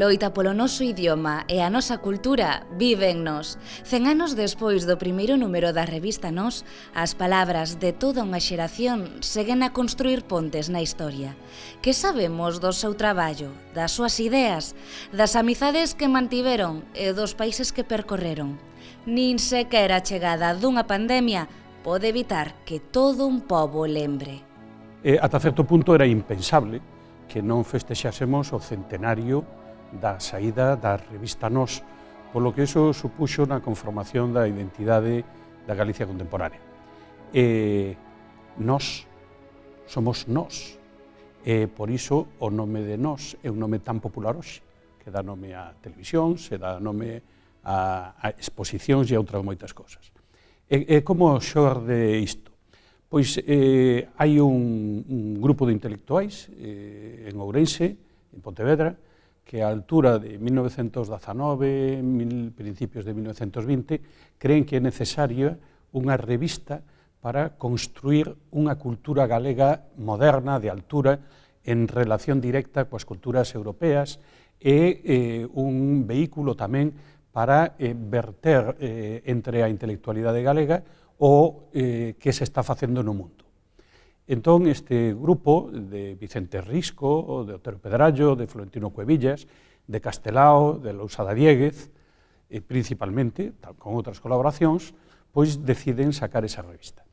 loita polo noso idioma e a nosa cultura vive en nós. 100 anos despois do primeiro número da revista Nós, as palabras de toda unha xeración seguen a construir pontes na historia. Que sabemos do seu traballo, das súas ideas, das amizades que mantiveron e dos países que percorreron? Nin sequera a chegada dunha pandemia pode evitar que todo un pobo lembre. Ata certo punto era impensable que non festexásemos o centenario da saída da revista Nós, polo que iso supuxo na conformación da identidade da Galicia contemporánea. Nós somos nós, e por iso o nome de Nós é un nome tan popular hoxe, que dá nome a televisión, se dá nome a exposicións e a outras moitas cosas. E como xorde isto? Pois hai un grupo de intelectuais en Ourense, en Pontevedra, que á altura de 1919, principios de 1920, creen que é necesaria unha revista para construir unha cultura galega moderna, de altura, en relación directa coas culturas europeas e un vehículo tamén para verter entre a intelectualidade galega o que se está facendo no mundo. Entón, este grupo de Vicente Risco, de Otero Pedrallo, de Florentino Cuevillas, de Castelao, de Lousada Diéguez, principalmente, con outras colaboracións, pois deciden sacar esa revista.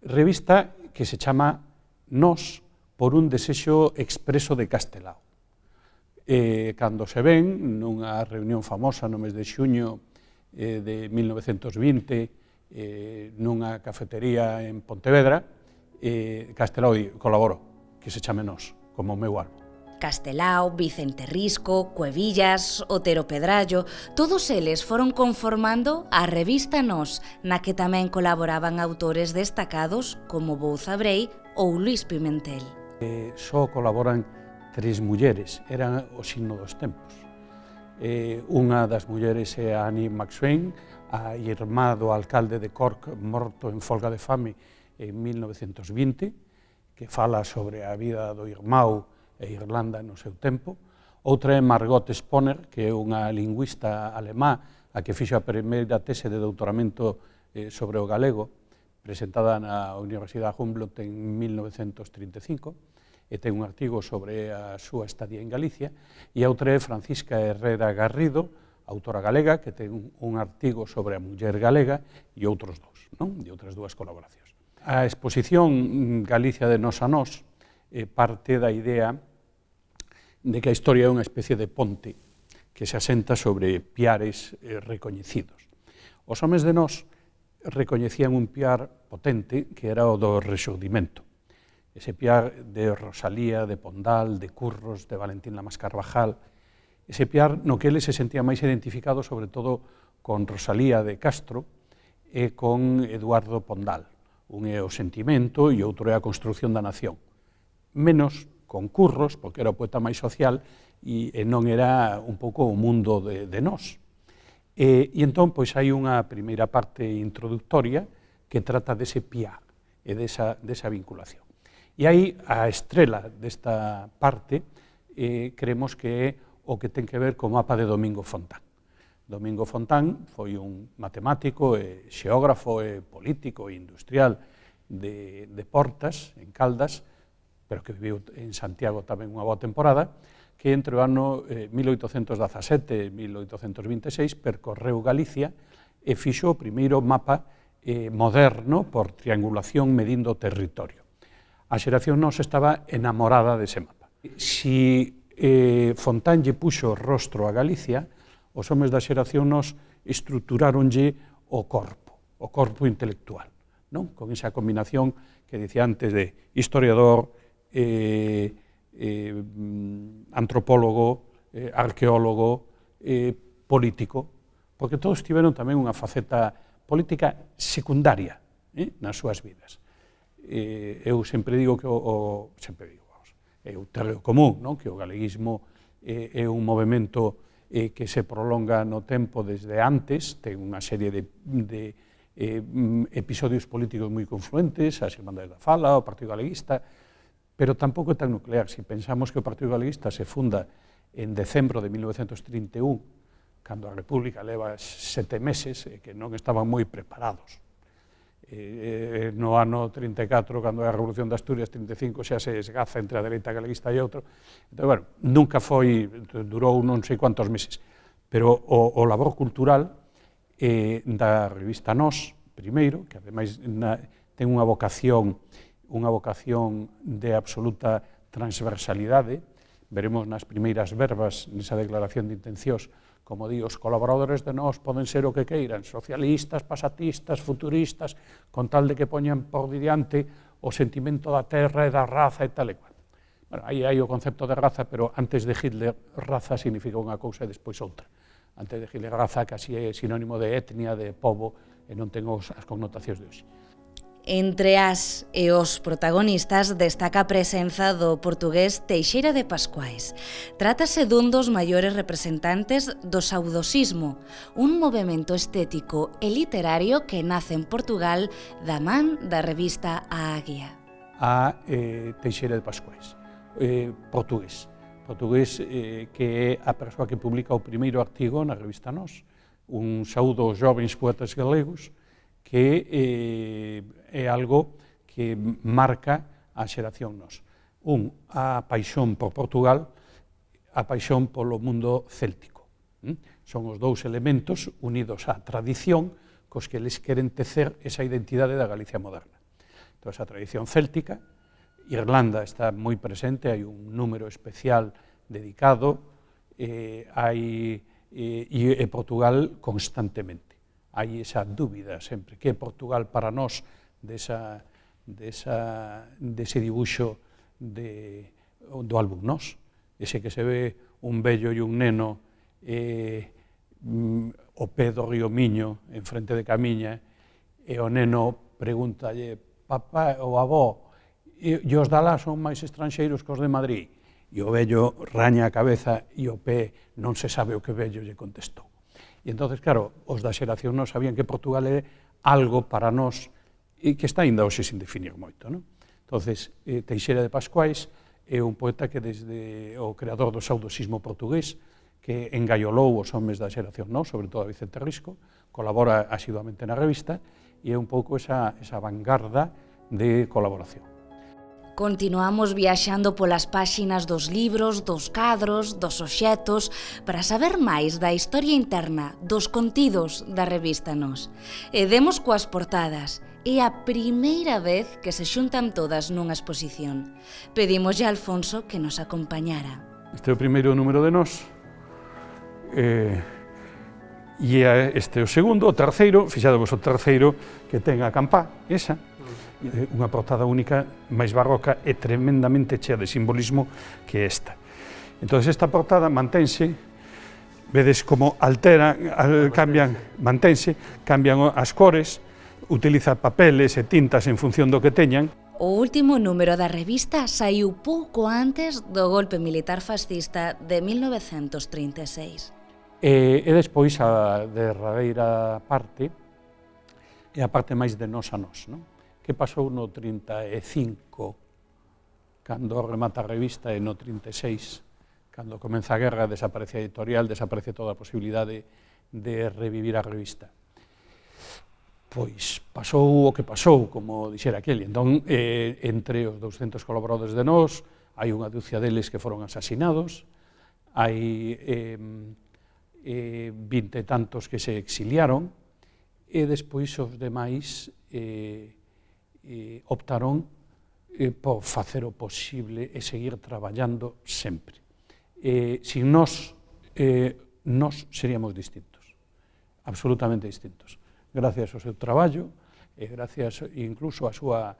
Revista que se chama Nós por un desexo expreso de Castelao. Cando se ven nunha reunión famosa no mes de xuño de 1920, nunha cafetería en Pontevedra, Castelao colaborou, que se chame Nós, como o meu álbum. Castelao, Vicente Risco, Cuevillas, Otero Pedrallo, todos eles foron conformando a revista Nós, na que tamén colaboraban autores destacados como Bouza Brei ou Luís Pimentel. Só colaboran 3 mulleres, eran o signo dos tempos. Unha das mulleres é a Annie McSwain, a irmá do alcalde de Cork, morto en folga de fame en 1920, que fala sobre a vida do irmão e Irlanda no seu tempo. Outra é Margot Sponer, que é unha lingüista alemá, a que fixo a primeira tese de doutoramento sobre o galego, presentada na Universidade Humboldt en 1935, e ten un artigo sobre a súa estadía en Galicia, e a outra é Francisca Herrera Garrido, autora galega, que ten un artigo sobre a muller galega e outros dous, non? E outras dúas colaboracións. A exposición Galicia de Nós a Nós parte da idea de que a historia é unha especie de ponte que se asenta sobre piares recoñecidos. Os homes de Nós recoñecían un piar potente que era o do Rexurdimento. Ese piar de Rosalía, de Pondal, de Curros, de Valentín Lamas Carvajal, ese piar no que eles se sentían máis identificados sobre todo con Rosalía de Castro e con Eduardo Pondal. Un é o sentimento e outro é a construción da nación. Menos con Curros, porque era o poeta máis social e non era un pouco o mundo de Nós. E entón, pois, hai unha primeira parte introductoria que trata dese piar e desa vinculación. E aí, a estrela desta parte, creemos que é o que ten que ver co mapa de Domingo Fontán. Domingo Fontán foi un matemático, xeógrafo, político e industrial de Portas, en Caldas, pero que viviu en Santiago tamén unha boa temporada, que entre o ano 1817 e 1826 percorreu Galicia e fixo o primeiro mapa moderno por triangulación medindo o territorio. A xeración Nós estaba enamorada dese mapa. Si Fontán lle puxo rostro a Galicia, os homes da xeración Nós estruturáronlle o corpo intelectual, non? Con esa combinación que dicía antes de historiador, antropólogo, arqueólogo, político, porque todos tiveron tamén unha faceta política secundaria nas súas vidas. Eu sempre digo que é o terreo común, non? Que o galeguismo é un movimento que se prolonga no tempo desde antes, ten unha serie de episodios políticos moi confluentes, as Irmandades da Fala, o Partido Galeguista, pero tampouco é tan nuclear. Se pensamos que o Partido Galeguista se funda en decembro de 1931, cando a República leva 7 meses, que non estaban moi preparados. No ano 34, cando é a Revolución de Asturias, 35, xa se esgaza entre a dereita galeguista e outro. Entón, bueno, nunca foi, durou non sei quantos meses, pero o labor cultural da revista Nós, primeiro, que ademais ten unha vocación de absoluta transversalidade. Veremos nas primeiras verbas, nesa declaración de intencións, como di, os colaboradores de Nós poden ser o que queiran, socialistas, pasatistas, futuristas, con tal de que poñan por diante o sentimento da terra e da raza e tal e cual. Bueno, aí hai o concepto de raza, pero antes de Hitler, raza significa unha cousa e despois outra. Antes de Hitler, raza casi é sinónimo de etnia, de pobo, e non ten as connotacións de hoxe. Entre as e os protagonistas destaca a presenza do portugués Teixeira de Pascuais. Trátase dun dos maiores representantes do saudosismo, un movemento estético e literario que nace en Portugal da man da revista A Águia. Teixeira de Pascuais, portugués que é a persoa que publica o primeiro artigo na revista Nós, un saúdo aos jovens poetas galegos, que é algo que marca a xeración Nós. A paixón por Portugal, a paixón polo mundo céltico. Son os dous elementos unidos á tradición cos que eles queren tecer esa identidade da Galicia moderna. Entón, esa tradición céltica, Irlanda está moi presente, hai un número especial dedicado, e Portugal constantemente. Hai esa dúbida sempre, que é Portugal para nós dese dibuixo do álbum Nós, ese que se ve un vello e un neno o pé do río Miño, en frente de Camiña, e o neno pregúntalle, papá ou avó, e os de alá son máis estranxeiros que os de Madrid? E o vello raña a cabeza e o pé non se sabe o que vello lle contestou. E entón, claro, os da xeración non sabían que Portugal é algo para nós e que está ainda hoxe sin definir moito. Entón, Teixeira de Pascuais é un poeta que desde o creador do saudosismo portugués, que engaiolou os homes da xeración Nós, sobre todo a Vicente Risco, colabora asiduamente na revista e é un pouco esa vanguarda de colaboración. Continuamos viaxando polas páxinas dos libros, dos cadros, dos obxetos, para saber máis da historia interna, dos contidos da revista Nós. E demos coas portadas. É a primeira vez que se xuntan todas nunha exposición. Pedimoslle a Alfonso que nos acompañara. Este é o primeiro número de Nós. E este é o segundo, o terceiro, fixadevos o terceiro que ten a campá, esa, unha portada única, máis barroca e tremendamente chea de simbolismo que esta. Entón, esta portada mantense, vedes como cambian as cores, utiliza papeles e tintas en función do que teñan. O último número da revista saiu pouco antes do golpe militar fascista de 1936. E despois a derradeira parte é a parte máis de Nós a Nós, non? Que pasou no 35, cando remata a revista, e no 36, cando comeza a guerra, desaparece a editorial, desaparece toda a posibilidade de revivir a revista. Pois pasou o que pasou, como dixera aquel. Entón, entre os 200 colaboradores de Nós, hai unha dúcia deles que foron asasinados, hai 20 e tantos que se exiliaron, e despois os demais optaron por facer o posible e seguir traballando sempre. Sin nós, nós seríamos distintos, absolutamente distintos. Gracias ao seu traballo, gracias incluso á súa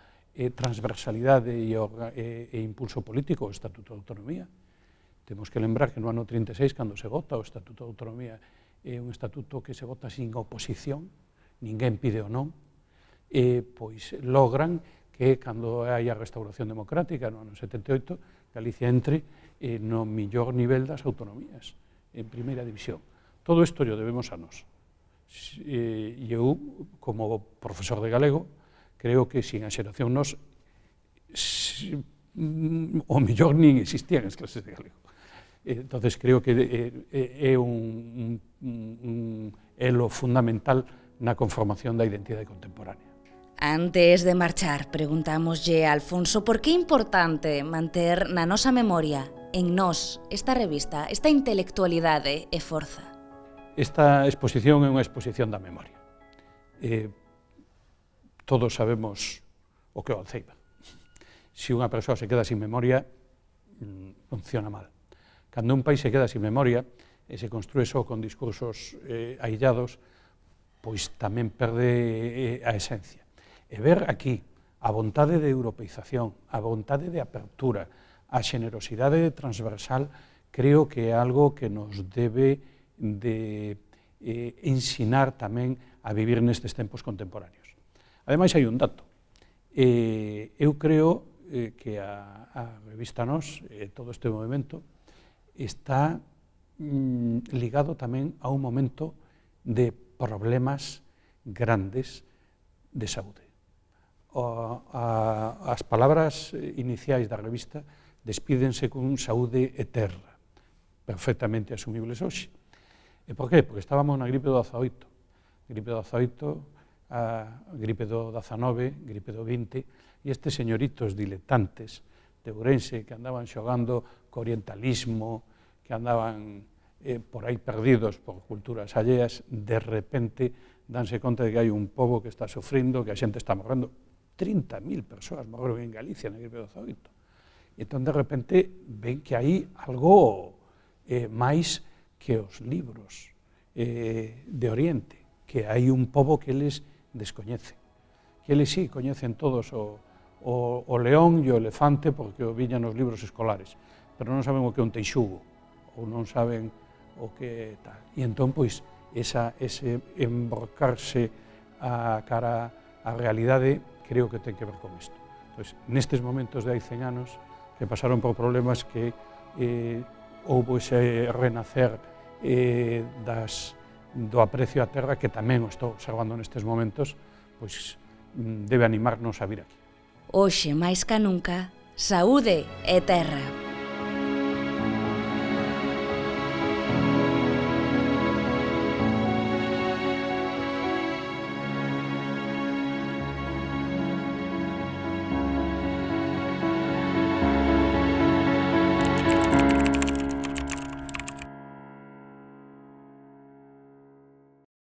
transversalidade e impulso político, o Estatuto de Autonomía. Temos que lembrar que no ano 36, cando se vota o Estatuto de Autonomía, é un estatuto que se vota sin oposición, ninguén pide o non, pois logran que, cando hai a restauración democrática no ano 78, Galicia entre no millor nivel das autonomías, en primeira división. Todo isto o debemos a nós. E eu, como profesor de galego, creo que sin a xeración Nós, o millor nin existían as clases de galego. Entonces creo que é un elo fundamental na conformación da identidade contemporánea. Antes de marchar, preguntámoslle a Alfonso por que é importante manter na nosa memoria, en nós, esta revista, esta intelectualidade e forza. Esta exposición é unha exposición da memoria. Todos sabemos o que é o Alzheimer. Se unha persoa se queda sin memoria, funciona mal. Cando un país se queda sin memoria e se construe só con discursos aillados, pois tamén perde a esencia. E ver aquí a vontade de europeización, a vontade de apertura, a xenerosidade transversal, creo que é algo que nos debe de ensinar tamén a vivir nestes tempos contemporáneos. Ademais, hai un dato. Eu creo que a revista Nós, todo este movimento, está ligado tamén a un momento de problemas grandes de saúde. As palabras iniciais da revista despídense con saúde eterna, perfectamente asumibles hoxe. E por qué? Porque estábamos na gripe do 18, gripe do 18, a gripe do 19, gripe do 20, e estes señoritos diletantes de Ourense que andaban xogando co orientalismo, que andaban por aí perdidos por culturas alleas, de repente danse conta de que hai un pobo que está sufrindo, que a xente está morrendo. 30.000 persoas morreron en Galicia na gripe do 18. E entón, de repente, ven que hai algo máis que os libros de Oriente, que hai un pobo que eles descoñecen. Que eles sí coñecen todos o león e o elefante porque o viñan nos libros escolares, pero non saben o que é un teixugo, ou non saben o que tal. E entón, pois, ese emborcarse a cara á realidade, creo que ten que ver con isto. Pois, nestes momentos de hai 100 anos, que pasaron por problemas que houbo ese renacer do aprecio á terra, que tamén o estou observando nestes momentos, pois debe animarnos a vir aquí. Hoxe, máis ca nunca, saúde e terra.